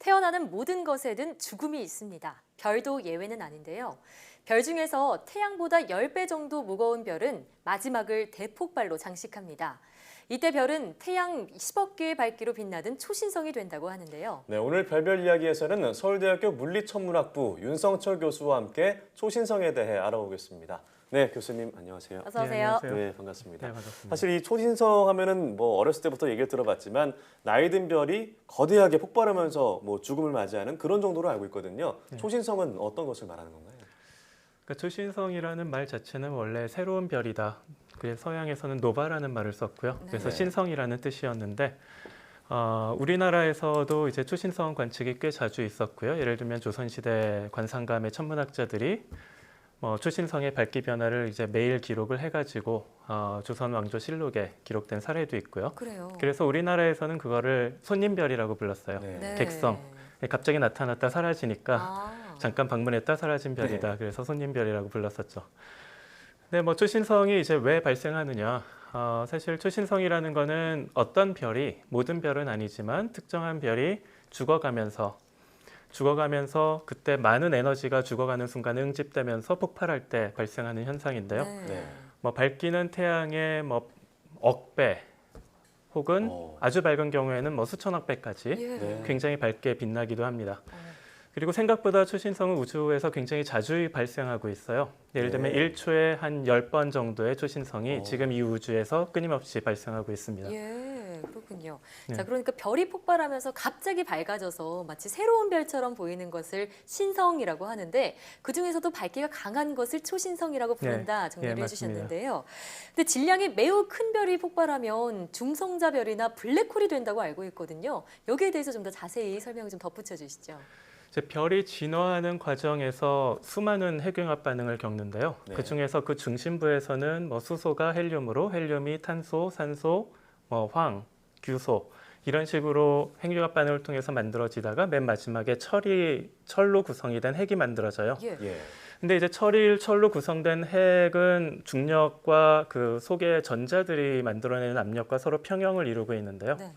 태어나는 모든 것에는 죽음이 있습니다. 별도 예외는 아닌데요. 별 중에서 태양보다 10배 정도 무거운 별은 마지막을 대폭발로 장식합니다. 이때 별은 태양 10억 개의 밝기로 빛나던 초신성이 된다고 하는데요. 네, 오늘 별별 이야기에서는 서울대학교 물리천문학부 윤성철 교수와 함께 초신성에 대해 알아보겠습니다. 네, 교수님 안녕하세요. 어서 오세요. 네, 안녕하세요. 네, 반갑습니다. 네, 반갑습니다. 사실 이 초신성 하면은 어렸을 때부터 얘기를 들어봤지만 나이 든 별이 거대하게 폭발하면서 죽음을 맞이하는 그런 정도로 알고 있거든요. 네. 초신성은 어떤 것을 말하는 건가요? 그러니까 초신성이라는 말 자체는 원래 새로운 별이다. 그래서 서양에서는 노바라는 말을 썼고요. 그래서 네. 신성이라는 뜻이었는데 우리나라에서도 이제 초신성 관측이 꽤 자주 있었고요. 예를 들면 조선시대 관상감의 천문학자들이 초신성의 밝기 변화를 이제 매일 기록을 해가지고 조선 왕조실록에 기록된 사례도 있고요. 그래요. 그래서 우리나라에서는 그거를 손님별이라고 불렀어요. 네. 객성. 갑자기 나타났다 사라지니까 아. 잠깐 방문했다 사라진 별이다. 그래서 손님별이라고 불렀었죠. 근데 초신성이 이제 왜 발생하느냐? 사실 초신성이라는 거는 어떤 별이, 모든 별은 아니지만 특정한 별이 죽어가면서 그때 많은 에너지가 죽어가는 순간에 응집되면서 폭발할 때 발생하는 현상인데요. 네. 밝기는 태양의 억배 혹은 아주 밝은 경우에는 수천억 배까지 예. 네. 굉장히 밝게 빛나기도 합니다. 그리고 생각보다 초신성은 우주에서 굉장히 자주 발생하고 있어요. 예를 들면 네. 1초에 한 10번 정도의 초신성이 지금 이 우주에서 끊임없이 발생하고 있습니다. 예, 그렇군요. 네. 자, 그러니까 별이 폭발하면서 갑자기 밝아져서 마치 새로운 별처럼 보이는 것을 신성이라고 하는데 그중에서도 밝기가 강한 것을 초신성이라고 부른다 정리를 예, 해주셨는데요. 근데 질량이 매우 큰 별이 폭발하면 중성자 별이나 블랙홀이 된다고 알고 있거든요. 여기에 대해서 좀 더 자세히 설명을 좀 덧붙여 주시죠. 별이 진화하는 과정에서 수많은 핵융합 반응을 겪는데요. 네. 그중에서 그 중심부에서는 수소가 헬륨으로, 헬륨이 탄소, 산소, 황, 규소 이런 식으로 핵융합 반응을 통해서 만들어지다가 맨 마지막에 철로 구성이 된 핵이 만들어져요. 예. 예. 근데 이제 철로 구성된 핵은 중력과 그 속의 전자들이 만들어내는 압력과 서로 평형을 이루고 있는데요. 네.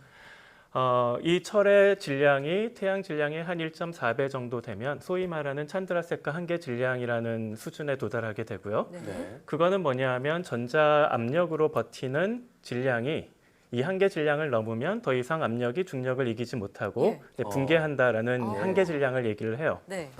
이 철의 질량이 태양 질량의 한 1.4배 정도 되면 소위 말하는 찬드라세카 한계 질량이라는 수준에 도달하게 되고요. 네. 네. 그거는 뭐냐 하면 전자 압력으로 버티는 질량이 이 한계 질량을 넘으면 더 이상 압력이 중력을 이기지 못하고 붕괴한다라는 한계 질량을 얘기를 해요. 네.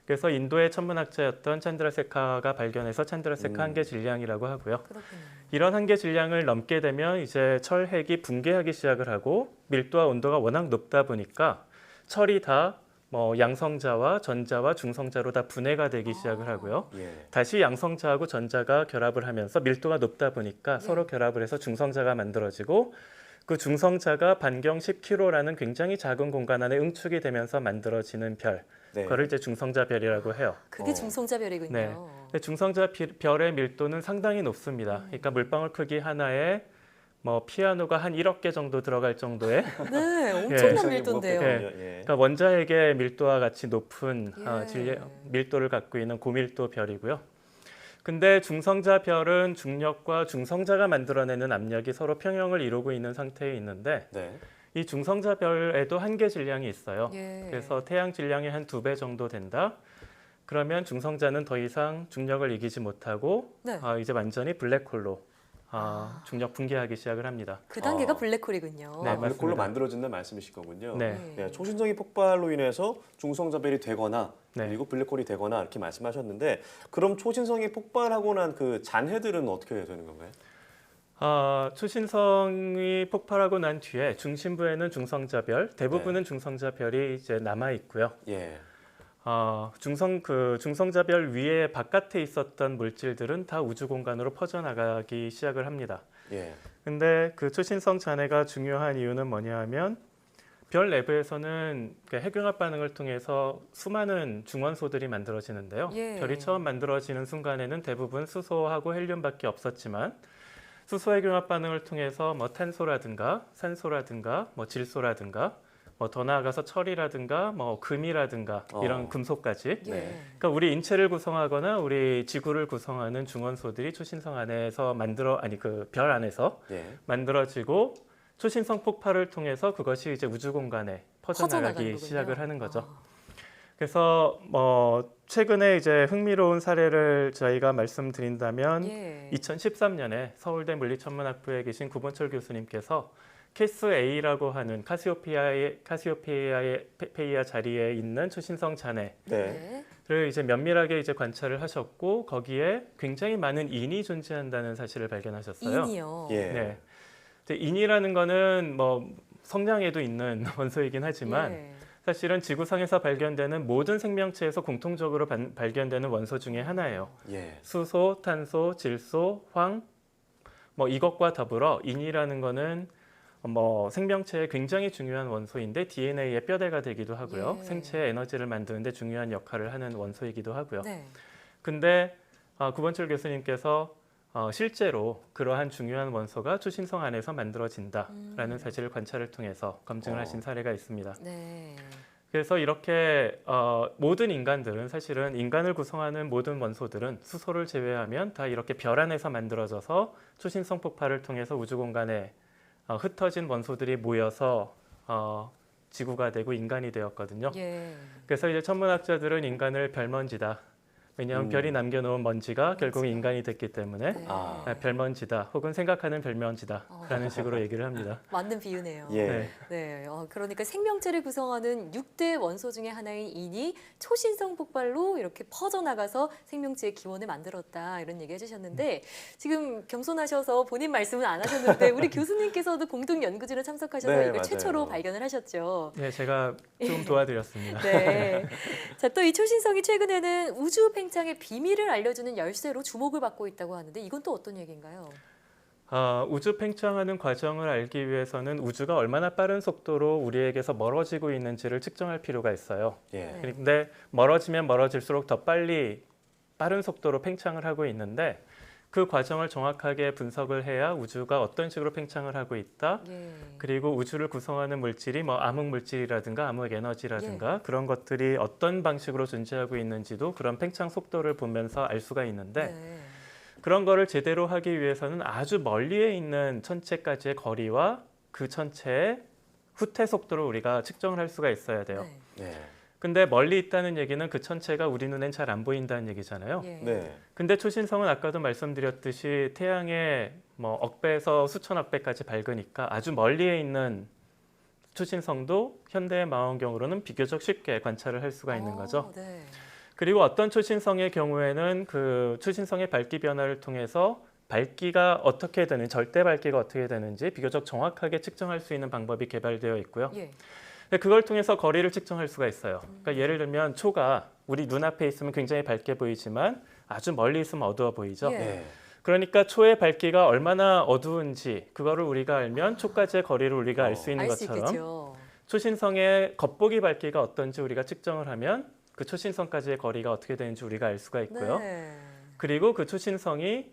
그래서 인도의 천문학자였던 찬드라세카가 발견해서 찬드라세카 한계 질량이라고 하고요. 그렇군요. 이런 한계 질량을 넘게 되면 이제 철핵이 붕괴하기 시작을 하고 밀도와 온도가 워낙 높다 보니까 철이 다 양성자와 전자와 중성자로 다 분해가 되기 시작을 하고요. 예. 다시 양성자하고 전자가 결합을 하면서 밀도가 높다 보니까 서로 결합을 해서 중성자가 만들어지고 그 중성자가 반경 10km라는 굉장히 작은 공간 안에 응축이 되면서 만들어지는 별. 네. 그거를 이제 중성자 별이라고 해요. 그게 중성자 별이군요. 네. 근데 중성자 별의 밀도는 상당히 높습니다. 그러니까 물방울 크기 하나에 피아노가 한 1억 개 정도 들어갈 정도의 네, 엄청난 예. 밀도인데요. 예. 그러니까 원자핵의 밀도와 같이 높은 예. 밀도를 갖고 있는 고밀도 별이고요. 근데 중성자 별은 중력과 중성자가 만들어내는 압력이 서로 평형을 이루고 있는 상태에 있는데 네. 이 중성자 별에도 한계 질량이 있어요. 예. 그래서 태양 질량의 한 2배 정도 된다. 그러면 중성자는 더 이상 중력을 이기지 못하고 네. 이제 완전히 블랙홀로 중력 붕괴하기 시작을 합니다. 그 단계가 블랙홀이군요. 네, 블랙홀로 맞습니다. 만들어진다는 말씀이실 거군요. 네. 네, 초신성이 폭발로 인해서 중성자별이 되거나 네. 그리고 블랙홀이 되거나 이렇게 말씀하셨는데 그럼 초신성이 폭발하고 난 그 잔해들은 어떻게 되는 건가요? 초신성이 폭발하고 난 뒤에 중심부에는 중성자별, 대부분은 중성자별이 이제 남아 있고요. 예. 중성자별 위에 바깥에 있었던 물질들은 다 우주 공간으로 퍼져나가기 시작을 합니다. 예. 근데 그 초신성 잔해가 중요한 이유는 뭐냐 하면 별 내부에서는 핵융합 반응을 통해서 수많은 중원소들이 만들어지는데요. 예. 별이 처음 만들어지는 순간에는 대부분 수소하고 헬륨밖에 없었지만 수소 핵융합 반응을 통해서 탄소라든가 산소라든가 질소라든가 더 나아가서 철이라든가 금이라든가 이런 금속까지 예. 그러니까 우리 인체를 구성하거나 우리 지구를 구성하는 중원소들이 초신성 안에서 별 안에서 예. 만들어지고 초신성 폭발을 통해서 그것이 이제 우주 공간에 퍼져나가는 퍼져나가기 거군요. 시작을 하는 거죠. 아. 그래서 최근에 이제 흥미로운 사례를 저희가 말씀드린다면 예. 2013년에 서울대 물리천문학부에 계신 구본철 교수님께서 캐스 A라고 하는 카시오페이아 자리에 있는 초신성 잔해를 네. 이제 면밀하게 이제 관찰을 하셨고 거기에 굉장히 많은 인이 존재한다는 사실을 발견하셨어요. 인이요. 예. 네. 이제 인이라는 거는 뭐 성냥에도 있는 원소이긴 하지만 예. 사실은 지구상에서 발견되는 모든 생명체에서 공통적으로 발견되는 원소 중에 하나예요. 예. 수소, 탄소, 질소, 황, 뭐 이것과 더불어 인이라는 거는 뭐 생명체에 굉장히 중요한 원소인데 DNA의 뼈대가 되기도 하고요. 예. 생체의 에너지를 만드는데 중요한 역할을 하는 원소이기도 하고요. 네. 근데 구본철 교수님께서 실제로 그러한 중요한 원소가 초신성 안에서 만들어진다라는 사실을 관찰을 통해서 검증을 하신 사례가 있습니다. 네. 그래서 이렇게 모든 인간들은 사실은 인간을 구성하는 모든 원소들은 수소를 제외하면 다 이렇게 별 안에서 만들어져서 초신성 폭발을 통해서 우주 공간에 흩어진 원소들이 모여서 지구가 되고 인간이 되었거든요. 예. 그래서 이제 천문학자들은 인간을 별먼지다. 왜냐하면 별이 남겨놓은 먼지가 결국 인간이 됐기 때문에 네. 아. 별먼지다 혹은 생각하는 별먼지다라는 식으로 얘기를 합니다. 맞는 비유네요. 예. 네. 네, 그러니까 생명체를 구성하는 6대 원소 중에 하나인 인이 초신성 폭발로 이렇게 퍼져나가서 생명체의 기원을 만들었다 이런 얘기 해주셨는데 지금 겸손하셔서 본인 말씀은 안 하셨는데 우리 교수님께서도 공동 연구진에 참석하셔서 네, 이걸 맞아요. 최초로 발견을 하셨죠. 네, 제가 좀 도와드렸습니다. 네. 자, 또 이 초신성이 최근에는 우주 팽창의 비밀을 알려주는 열쇠로 주목을 받고 있다고 하는데 이건 또 어떤 얘기인가요? 우주 팽창하는 과정을 알기 위해서는 우주가 얼마나 빠른 속도로 우리에게서 멀어지고 있는지를 측정할 필요가 있어요. 예. 네. 그런데 멀어지면 멀어질수록 더 빨리 빠른 속도로 팽창을 하고 있는데 그 과정을 정확하게 분석을 해야 우주가 어떤 식으로 팽창을 하고 있다. 예. 그리고 우주를 구성하는 물질이 뭐 암흑 물질이라든가 암흑 에너지라든가 그런 것들이 어떤 방식으로 존재하고 있는지도 그런 팽창 속도를 보면서 알 수가 있는데 네. 그런 거를 제대로 하기 위해서는 아주 멀리에 있는 천체까지의 거리와 그 천체의 후퇴 속도를 우리가 측정을 할 수가 있어야 돼요. 네. 네. 근데 멀리 있다는 얘기는 그 천체가 우리 눈엔 잘 안 보인다는 얘기잖아요. 예. 네. 근데 초신성은 아까도 말씀드렸듯이 태양의 뭐 억배에서 수천억 배까지 밝으니까 아주 멀리에 있는 초신성도 현대의 망원경으로는 비교적 쉽게 관찰을 할 수가 있는 거죠. 네. 그리고 어떤 초신성의 경우에는 그 초신성의 밝기 변화를 통해서 밝기가 어떻게 되는 절대 밝기가 어떻게 되는지 비교적 정확하게 측정할 수 있는 방법이 개발되어 있고요. 예. 근데 그걸 통해서 거리를 측정할 수가 있어요. 그러니까 예를 들면 초가 우리 눈앞에 있으면 굉장히 밝게 보이지만 아주 멀리 있으면 어두워 보이죠. 예. 네. 그러니까 초의 밝기가 얼마나 어두운지 그거를 우리가 알면 초까지의 거리를 우리가 알 수 있는 알 수 것처럼 있겠죠. 초신성의 겉보기 밝기가 어떤지 우리가 측정을 하면 그 초신성까지의 거리가 어떻게 되는지 우리가 알 수가 있고요. 네. 그리고 그 초신성이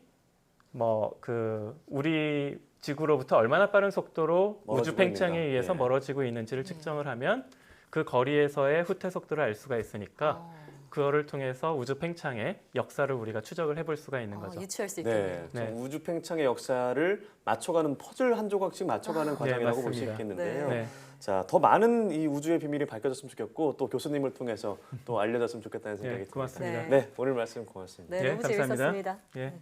뭐 그 우리 지구로부터 얼마나 빠른 속도로 우주 멀어지고 팽창에 있는가. 의해서 예. 멀어지고 있는지를 측정을 하면 그 거리에서의 후퇴 속도를 알 수가 있으니까 그거를 통해서 우주 팽창의 역사를 우리가 추적을 해볼 수가 있는 거죠. 유추할 수 네. 있겠네요. 네. 우주 팽창의 역사를 맞춰가는 퍼즐 한 조각씩 맞춰가는 과정이라고 볼 수 맞습니다. 있겠는데요. 네. 자, 더 많은 이 우주의 비밀이 밝혀졌으면 좋겠고 또 교수님을 통해서 또 알려졌으면 좋겠다는 생각이 네, 듭니다. 고맙습니다. 네. 네, 오늘 말씀 고맙습니다. 네, 예, 너무 감사합니다. 재밌었습니다. 예.